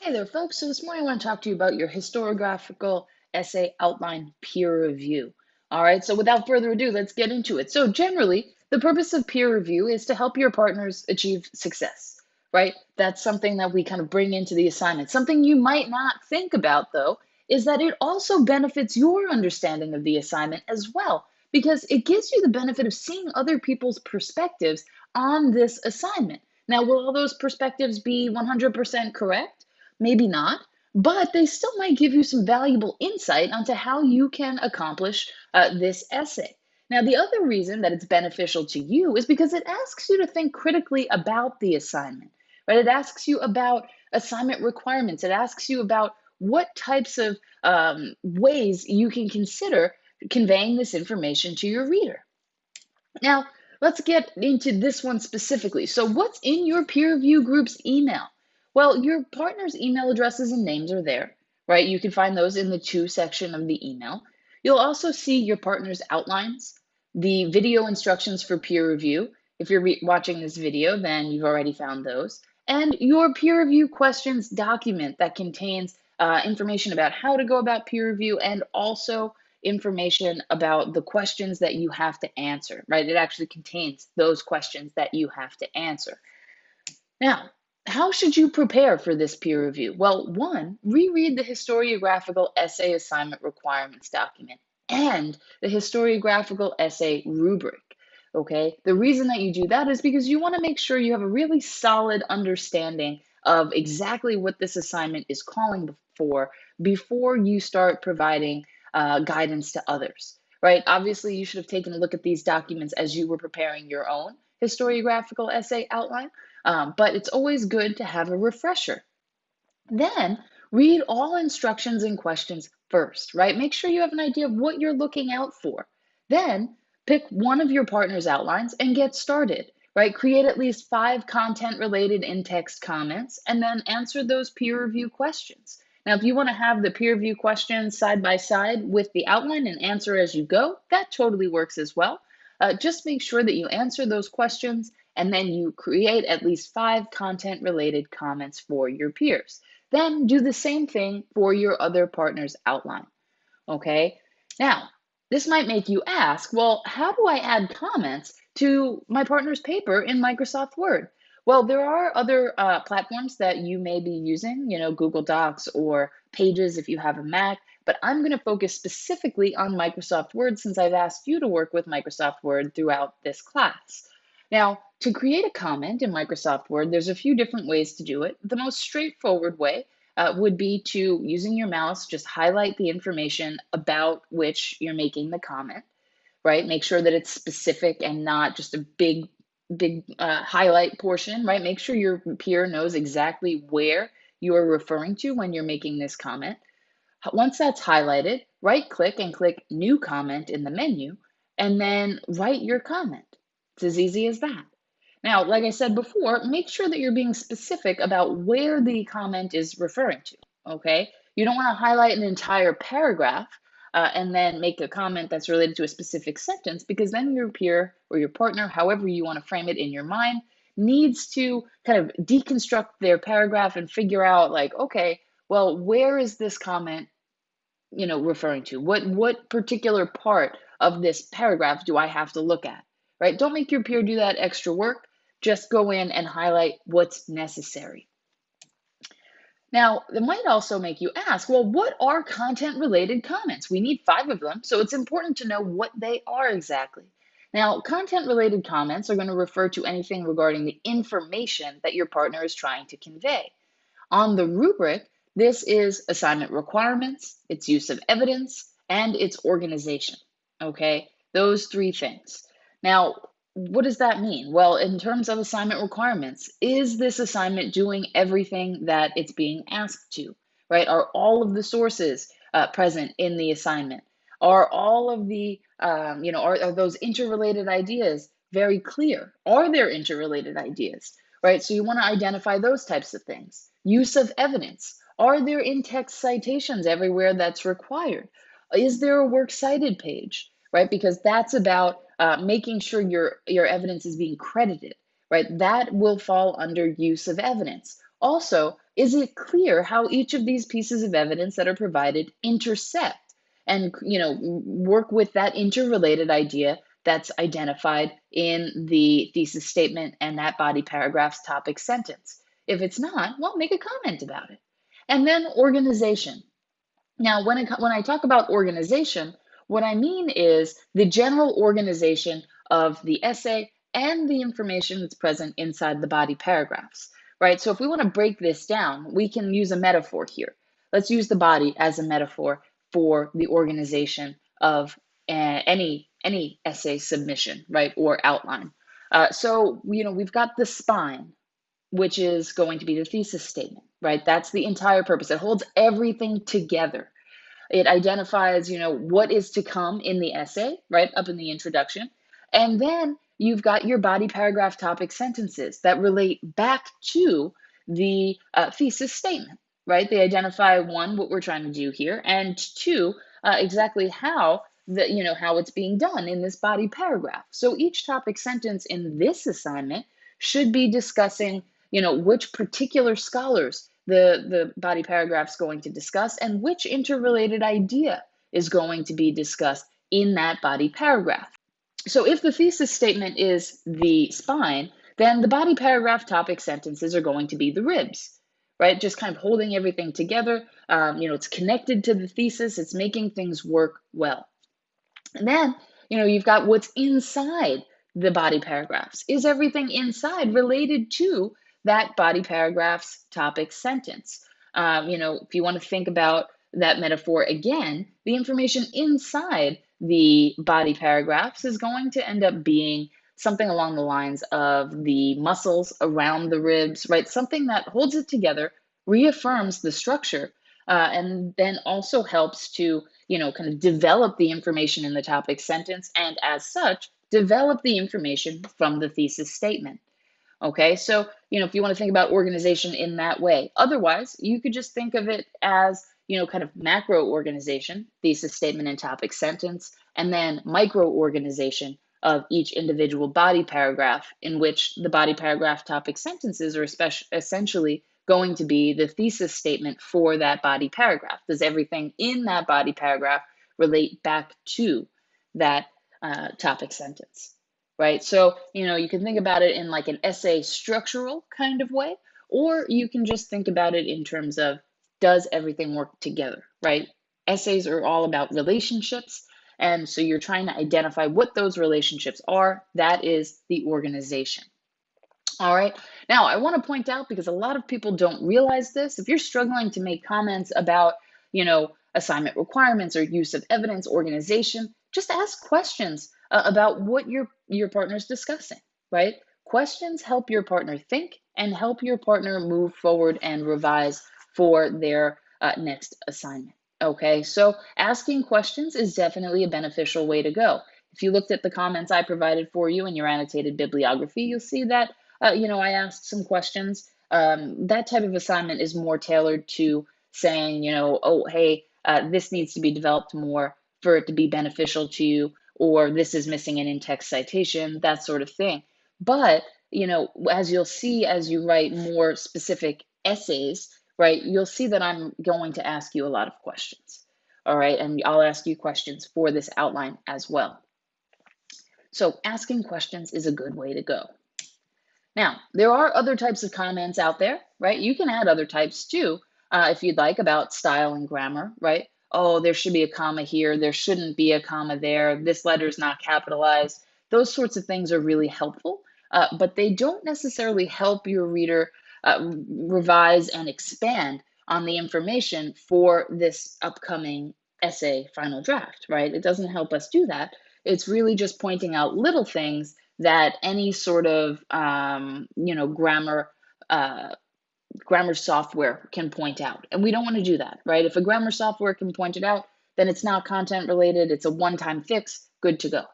Hey there, folks. So this morning I want to talk to you about your historiographical essay outline peer review. All right, so without further ado, let's get into it. So generally, the purpose of peer review is to help your partners achieve success, right? That's something that we kind of bring into the assignment. Something you might not think about, though, is that it also benefits your understanding of the assignment as well, because it gives you the benefit of seeing other people's perspectives on this assignment. Now, will all those perspectives be 100% correct? Maybe not, but they still might give you some valuable insight onto how you can accomplish this essay. Now, the other reason that it's beneficial to you is because it asks you to think critically about the assignment, right? It asks you about assignment requirements. It asks you about what types of ways you can consider conveying this information to your reader. Now, let's get into this one specifically. So, what's in your peer review group's email? Well, your partner's email addresses and names are there, right? You can find those in the to section of the email. You'll also see your partner's outlines, the video instructions for peer review. If you're watching this video, then you've already found those. And your peer review questions document that contains information about how to go about peer review and also information about the questions that you have to answer, right? It actually contains those questions that you have to answer. Now, how should you prepare for this peer review? Well, one, reread the historiographical essay assignment requirements document and the historiographical essay rubric. Okay, the reason that you do that is because you want to make sure you have a really solid understanding of exactly what this assignment is calling for before you start providing guidance to others, right? Obviously, you should have taken a look at these documents as you were preparing your own historiographical essay outline, but it's always good to have a refresher. Then read all instructions and questions first, right? Make sure you have an idea of what you're looking out for. Then pick one of your partner's outlines and get started, right? Create at least 5 content related in-text comments and then answer those peer review questions. Now, if you want to have the peer review questions side by side with the outline and answer as you go, that totally works as well. Just make sure that you answer those questions and then you create at least 5 content related comments for your peers. Then do the same thing for your other partner's outline. Okay. Now, this might make you ask, well, how do I add comments to my partner's paper in Microsoft Word? Well, there are other platforms that you may be using, Google Docs or Pages if you have a Mac, but I'm going to focus specifically on Microsoft Word since I've asked you to work with Microsoft Word throughout this class. Now, to create a comment in Microsoft Word, there's a few different ways to do it. The most straightforward way would be to, using your mouse, just highlight the information about which you're making the comment, right? Make sure that it's specific and not just a big highlight portion, right? Make sure your peer knows exactly where you are referring to when you're making this comment. Once that's highlighted, right click and click New Comment in the menu, and then write your comment. It's as easy as that. Now, like I said before, make sure that you're being specific about where the comment is referring to, okay? You don't want to highlight an entire paragraph and then make a comment that's related to a specific sentence, because then your peer or your partner, however you want to frame it in your mind, needs to kind of deconstruct their paragraph and figure out, like, okay, well, where is this comment referring to? What particular part of this paragraph do I have to look at, right? Don't make your peer do that extra work. Just go in and highlight what's necessary. Now, it might also make you ask, well, what are content-related comments? We need 5 of them, so it's important to know what they are exactly. Now, content-related comments are going to refer to anything regarding the information that your partner is trying to convey. On the rubric, this is assignment requirements, its use of evidence, and its organization. Okay, those 3 things. Now, what does that mean? Well, in terms of assignment requirements, is this assignment doing everything that it's being asked to, right? Are all of the sources present in the assignment? Are all of the, are those interrelated ideas very clear? Are there interrelated ideas, right? So you want to identify those types of things. Use of evidence. Are there in-text citations everywhere that's required? Is there a works cited page, right? Because that's about making sure your evidence is being credited, right? That will fall under use of evidence. Also, Is it clear how each of these pieces of evidence that are provided intersect and, work with that interrelated idea that's identified in the thesis statement and that body paragraph's topic sentence? If it's not, well, make a comment about it. And then organization. Now, when I talk about organization, what I mean is the general organization of the essay and the information that's present inside the body paragraphs, right? So if we want to break this down, we can use a metaphor here. Let's use the body as a metaphor for the organization of any essay submission, right, or outline. So we've got the spine, which is going to be the thesis statement, right? That's the entire purpose. It holds everything together. It identifies, what is to come in the essay, right, up in the introduction. And then you've got your body paragraph topic sentences that relate back to the thesis statement, right? They identify, one, what we're trying to do here, and two, exactly how how it's being done in this body paragraph. So each topic sentence in this assignment should be discussing, which particular scholars the body paragraph is going to discuss and which interrelated idea is going to be discussed in that body paragraph. So if the thesis statement is the spine, then the body paragraph topic sentences are going to be the ribs, right? Just kind of holding everything together. It's connected to the thesis. It's making things work well. And then, you've got what's inside the body paragraphs. Is everything inside related to that body paragraph's topic sentence? If you want to think about that metaphor again, the information inside the body paragraphs is going to end up being something along the lines of the muscles around the ribs, right? Something that holds it together, reaffirms the structure, and then also helps to kind of develop the information in the topic sentence, and as such, develop the information from the thesis statement. Okay, so, if you want to think about organization in that way, otherwise, you could just think of it as, kind of macro organization, thesis statement and topic sentence, and then micro organization of each individual body paragraph, in which the body paragraph topic sentences are essentially going to be the thesis statement for that body paragraph. Does everything in that body paragraph relate back to that topic sentence, right? So, you can think about it in like an essay structural kind of way, or you can just think about it in terms of, does everything work together, right? Essays are all about relationships. And so you're trying to identify what those relationships are. That is the organization. All right. Now, I want to point out, because a lot of people don't realize this, if you're struggling to make comments about, assignment requirements or use of evidence, organization, just ask questions about what your partner's discussing, right? Questions help your partner think and help your partner move forward and revise for their next assignment. Okay, so asking questions is definitely a beneficial way to go. If you looked at the comments I provided for you in your annotated bibliography, you'll see that I asked some questions. That type of assignment is more tailored to saying, oh, hey, this needs to be developed more for it to be beneficial to you, or this is missing an in-text citation, that sort of thing. But, as you'll see as you write more specific essays, right, you'll see that I'm going to ask you a lot of questions. All right, and I'll ask you questions for this outline as well. So asking questions is a good way to go. Now, there are other types of comments out there, right? You can add other types too, if you'd like, about style and grammar, right? Oh, there should be a comma here. There shouldn't be a comma there. This letter is not capitalized. Those sorts of things are really helpful, but they don't necessarily help your reader revise and expand on the information for this upcoming essay final draft, right? It doesn't help us do that. It's really just pointing out little things that any sort of grammar software can point out, and we don't want to do that, right? If a grammar software can point it out, then it's not content related. It's a one-time fix, good to go,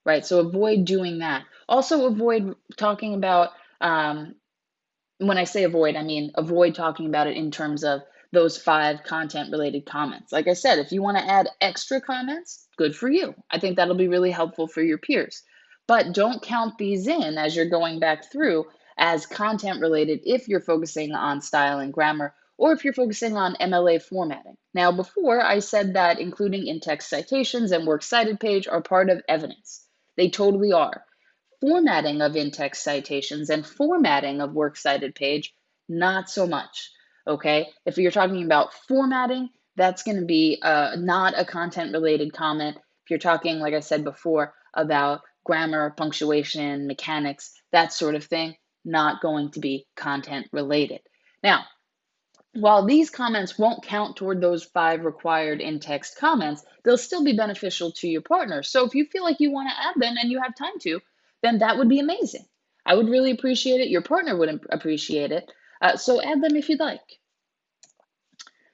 right? So avoid doing that. Also avoid talking about, when I say avoid, I mean avoid talking about it in terms of those 5 content related comments. Like I said, if you want to add extra comments, good for you. I think that'll be really helpful for your peers. But don't count these in as you're going back through as content related if you're focusing on style and grammar, or if you're focusing on MLA formatting. Now, before I said that including in-text citations and works cited page are part of evidence. They totally are. Formatting of in-text citations and formatting of works cited page, not so much. Okay, if you're talking about formatting, that's going to be not a content related comment. If you're talking, like I said before, about grammar, punctuation, mechanics, that sort of thing, not going to be content related. Now, while these comments won't count toward those 5 required in-text comments, they'll still be beneficial to your partner. So if you feel like you want to add them and you have time to, then that would be amazing. I would really appreciate it. Your partner would appreciate it. So add them if you'd like.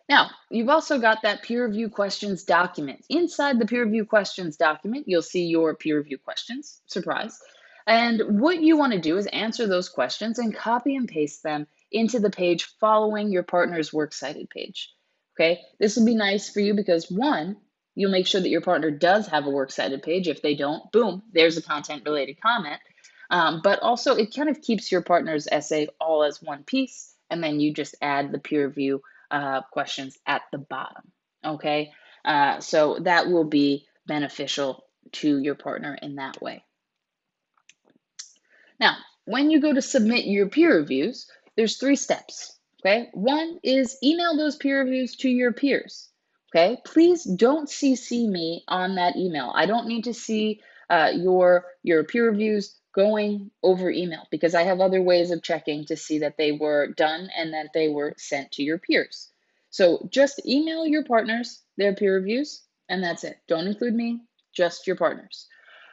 Now, you've also got that peer review questions document. Inside the peer review questions document, you'll see your peer review questions, surprise. And what you want to do is answer those questions and copy and paste them into the page following your partner's works cited page. Okay, this will be nice for you because one, you'll make sure that your partner does have a works cited page. If they don't, boom, there's a content related comment. But also, it kind of keeps your partner's essay all as one piece, and then you just add the peer review questions at the bottom. Okay, so that will be beneficial to your partner in that way. Now, when you go to submit your peer reviews, there's 3 steps. Okay, one is email those peer reviews to your peers. Okay, please don't CC me on that email. I don't need to see your peer reviews going over email because I have other ways of checking to see that they were done and that they were sent to your peers. So just email your partners their peer reviews, and that's it. Don't include me, just your partners.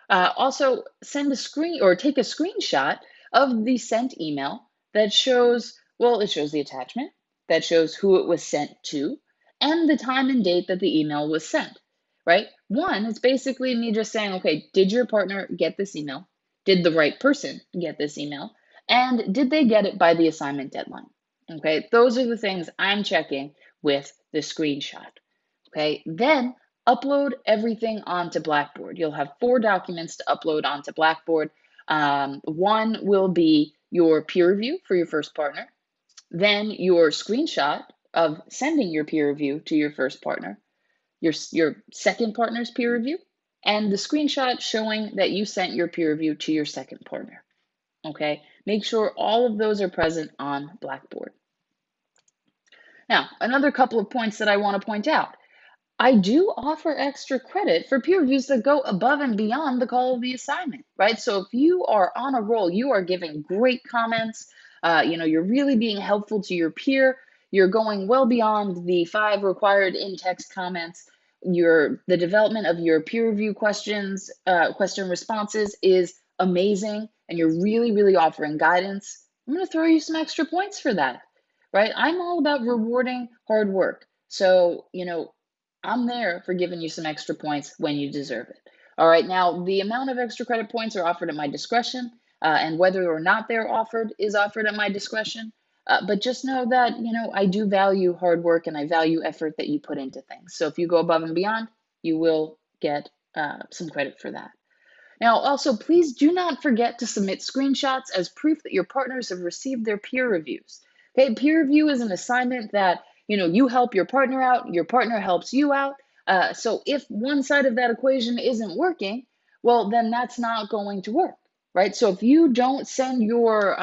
Also, send a screen or take a screenshot of the sent email that shows, well, it shows the attachment, that shows who it was sent to, and the time and date that the email was sent, right? One, it's basically me just saying, okay, did your partner get this email? Did the right person get this email? And did they get it by the assignment deadline? Okay, those are the things I'm checking with the screenshot. Okay, then upload everything onto Blackboard. You'll have 4 documents to upload onto Blackboard. One will be your peer review for your first partner, then your screenshot of sending your peer review to your first partner, your second partner's peer review, and the screenshot showing that you sent your peer review to your second partner. Okay, make sure all of those are present on Blackboard. Now, another couple of points that I want to point out. I do offer extra credit for peer reviews that go above and beyond the call of the assignment, right? So if you are on a roll, you are giving great comments, you're really being helpful to your peer, you're going well beyond the 5 required in-text comments, the development of your peer review questions, question responses is amazing, and you're really, really offering guidance. I'm going to throw you some extra points for that, right? I'm all about rewarding hard work. So, I'm there for giving you some extra points when you deserve it. All right, now the amount of extra credit points are offered at my discretion, and whether or not they're offered is offered at my discretion. But just know that, I do value hard work and I value effort that you put into things. So if you go above and beyond, you will get some credit for that. Now, also, please do not forget to submit screenshots as proof that your partners have received their peer reviews. Okay, peer review is an assignment that, you help your partner out, your partner helps you out. So if one side of that equation isn't working, well, then that's not going to work, right? So if you don't send your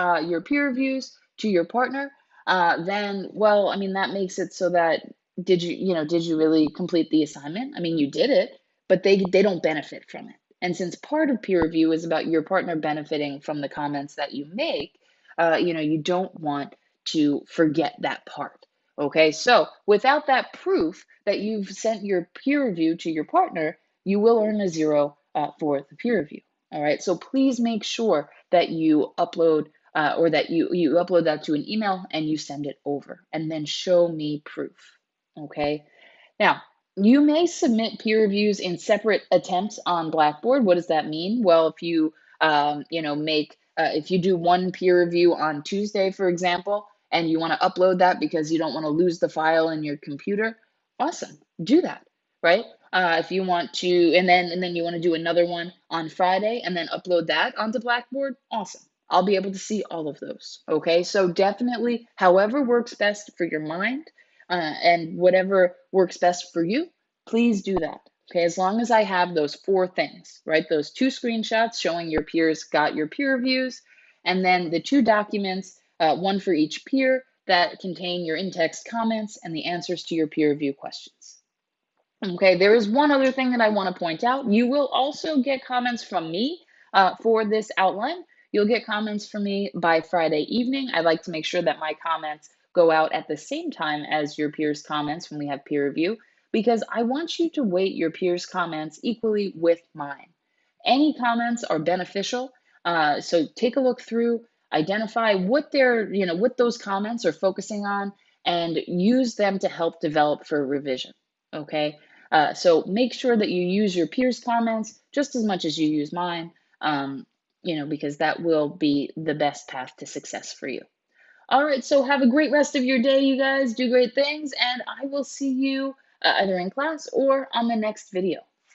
peer reviews to your partner, then, well, I mean, that makes it so that did you really complete the assignment? I mean, you did it, but they don't benefit from it. And since part of peer review is about your partner benefiting from the comments that you make, you don't want to forget that part. Okay, so without that proof that you've sent your peer review to your partner, you will earn a 0 for the peer review. All right, so please make sure that you upload or that you upload that to an email and you send it over, and then show me proof. Okay, now you may submit peer reviews in separate attempts on Blackboard. What does that mean? Well, if you if you do one peer review on Tuesday, for example, and you want to upload that because you don't want to lose the file in your computer, awesome, do that, right? If you want to, and then you want to do another one on Friday and then upload that onto Blackboard, awesome. I'll be able to see all of those. Okay, so definitely, however works best for your mind and whatever works best for you, please do that. Okay, as long as I have those four things, right? Those two screenshots showing your peers got your peer reviews, and then the two documents, one for each peer, that contain your in-text comments and the answers to your peer review questions. Okay, there is one other thing that I want to point out. You will also get comments from me for this outline. You'll get comments from me by Friday evening. I like to make sure that my comments go out at the same time as your peers' comments when we have peer review, because I want you to weight your peers' comments equally with mine. Any comments are beneficial, so take a look through, identify what what those comments are focusing on, and use them to help develop for revision. Okay. So make sure that you use your peers' comments just as much as you use mine, because that will be the best path to success for you. All right, so have a great rest of your day, you guys. Do great things, and I will see you either in class or on the next video.